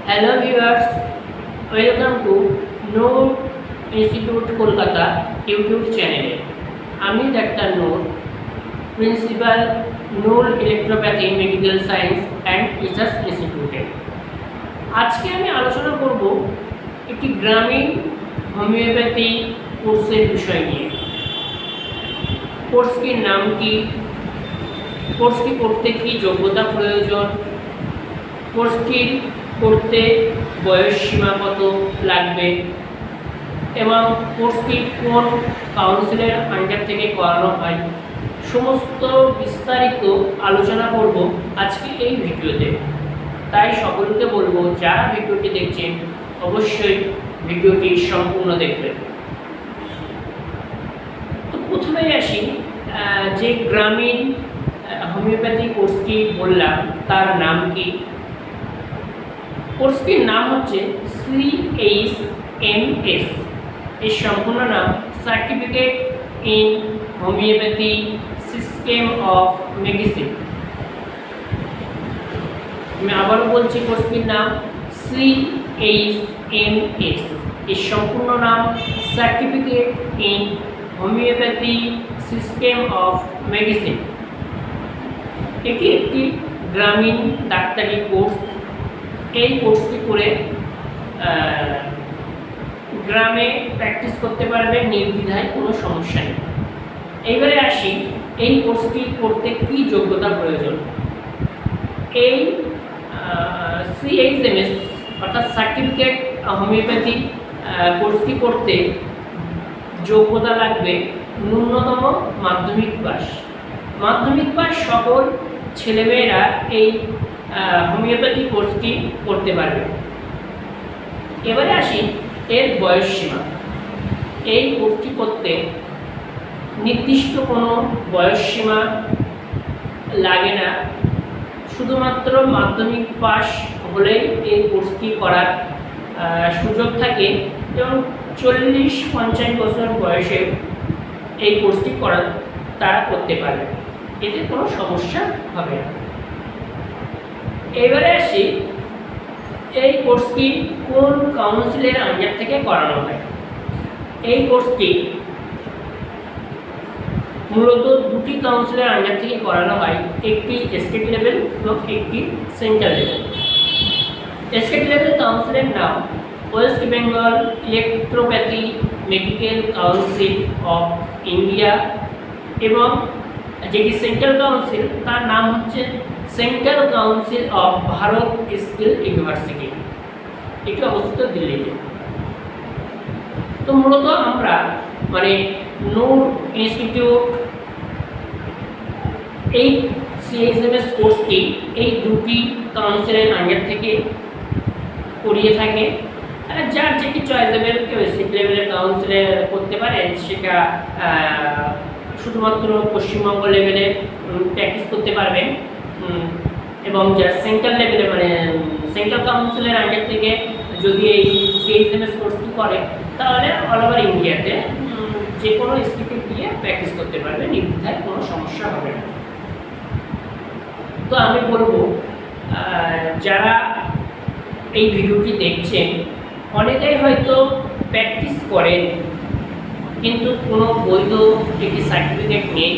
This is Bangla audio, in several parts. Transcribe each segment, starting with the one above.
Hello viewers, welcome to Noor institute Kolkata YouTube চ্যানেলে। আমি doctor Noor, principal Noor electropathy medical science and research ইনস্টিটিউটে। আজকে আমি আলোচনা করব একটি গ্রামীণ হোমিওপ্যাথি কোর্সের বিষয় নিয়ে। কোর্সটির নাম কি, কোর্সটি করতে কী যোগ্যতা প্রয়োজন, কোর্সটি করতে বয়স সীমা কত লাগবে এবং কোর্সটি কোন কাউন্সিলের আন্ডার থেকে করানো হয়, সমস্ত বিস্তারিত আলোচনা করব আজকে এই ভিডিওতে। তাই সকলকে বলবো, যারা ভিডিওটি দেখছেন অবশ্যই ভিডিওটি সম্পূর্ণ দেখবেন। তো প্রথমেই আসি, যে গ্রামীণ হোমিওপ্যাথি কোর্সটি বললাম তার নাম কি। কোর্সটির নাম হচ্ছে CHMS। এর সম্পূর্ণ নাম certificate in homeopathy system of medicine. আমি আবারও বলছি, কোর্সটির নাম CHMS। এর সম্পূর্ণ নাম certificate in homeopathy system of medicine. এটি একটি গ্রামীণ ডাক্তারি কোর্স। এই কোর্সটি করে গ্রামে প্র্যাকটিস করতে পারবে নির্দ্বিধায়, কোনো সমস্যা নেই। এইবারে আসি, এই কোর্সটি করতে কী যোগ্যতা প্রয়োজন। এই CHMS অর্থাৎ সার্টিফিকেট হোমিওপ্যাথি কোর্সটি করতে যোগ্যতা লাগবে ন্যূনতম মাধ্যমিক পাস। মাধ্যমিক পাস সকল ছেলেমেয়েরা এই হোমিওপ্যাথি কোর্সটি করতে পারবে। এবারে আসি এর বয়স সীমা। এই কোর্সটি করতে নির্দিষ্ট কোনো বয়স সীমা লাগে না, শুধুমাত্র মাধ্যমিক পাস হলেই এই কোর্সটি করার সুযোগ থাকে এবং 40-50 বছর বয়সে এই কোর্সটি তারা করতে পারবে, এতে কোনো সমস্যা হবে না। এবারে আসি, এই কোর্সটি কোন কাউন্সিলের আন্ডার থেকে করানো হয়। এই কোর্সটি মূলত দুটি কাউন্সিলের আন্ডার থেকে করানো হয়, একটি স্টেট লেভেল এবং একটি সেন্ট্রাল লেভেল। স্টেট লেভেল কাউন্সিলের নাম West Bengal electropathy medical council of India এবং যেটি সেন্ট্রাল কাউন্সিল তার নাম হচ্ছে central council of Bharat skill university. এটি অবস্থিত দিল্লিতে। তো মূলত আমরা নূর ইনস্টিটিউট এই CHMS কোর্সটি এই দুটি কাউন্সিলের আন্ডার থেকে করিয়ে থাকে। যার যেটি চয়েসেবল, কেউ স্টেট লেভেলের কাউন্সিলে করতে পারে, সেটা শুধুমাত্র পশ্চিমবঙ্গ লেভেলে প্র্যাকটিস করতে পারবেন এবং যারা সেন্ট্রাল লেভেলে সেন্ট্রাল কাউন্সিলের আন্ডার থেকে যদি এই CHMS কোর্সটি করে, তাহলে অল ওভার ইন্ডিয়াতে যে কোনো স্টেটে গিয়ে প্র্যাকটিস করতে পারবে, নির্দ্বিধায়, কোনো সমস্যা হবে না। তো আমি বলবো, যারা এই ভিডিওটি দেখছেন, অনেকেই হয়তো প্র্যাকটিস করেন কিন্তু কোনো বৈধ একটি সার্টিফিকেট নেই,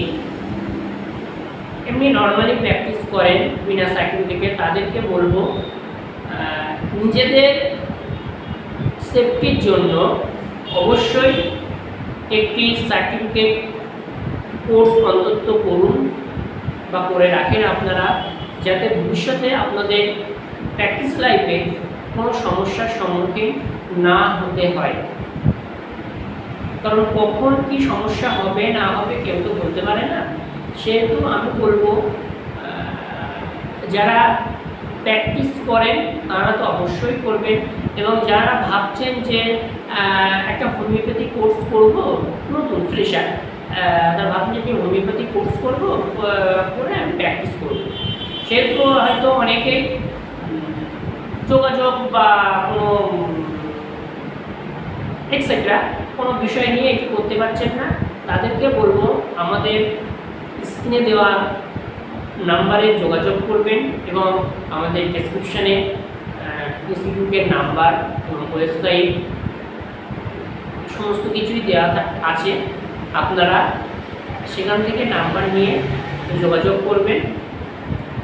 এমনি নর্মালি প্র্যাকটিস করেন বিনা সার্টিফিকেটে। তাদেরকে বলবো, নিজেদের সেফটির জন্য অবশ্যই একটি সার্টিফিকেট কোর্স অন্তত করুন বা করে রাখেন আপনারা, যাতে ভবিষ্যতে আপনাদের প্র্যাকটিস লাইফে কোনো সমস্যার সম্মুখীন না হতে হয়। কারণ কখন কি সমস্যা হবে না হবে কেউ তো বলতে পারে না। সেহেতু আমি বলবো, যারা প্র্যাকটিস করেন তারা তো অবশ্যই করবেন, এবং যারা ভাবছেন যে একটা হোমিওপ্যাথি কোর্স করব, নতুন ফ্রেশার, তারা ভাবছেন যে হোমিওপ্যাথি কোর্স করব, করে আমি প্র্যাকটিস করব, সেহেতু হয়তো অনেকেই যোগাযোগ বা কোনো এক্সেট্রা কোনো বিষয় নিয়ে এটি করতে পারছেন না। তাদেরকে বলবো, আমাদের স্ক্রিনে দেওয়া নাম্বারে যোগাযোগ করবেন এবং আমাদের ডেসক্রিপশানে ইনস্টিটিউটের নাম্বার এবং ওয়েবসাইট সমস্ত কিছুই দেওয়া আছে। আপনারা সেখান থেকে নাম্বার নিয়ে যোগাযোগ করবেন।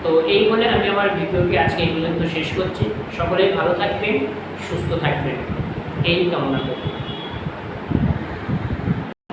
তো এই বলে আমি আমার ভিডিওকে আজকে এই পর্যন্ত শেষ করছি। সকলেই ভালো থাকবেন, সুস্থ থাকবেন, এই কামনা করি।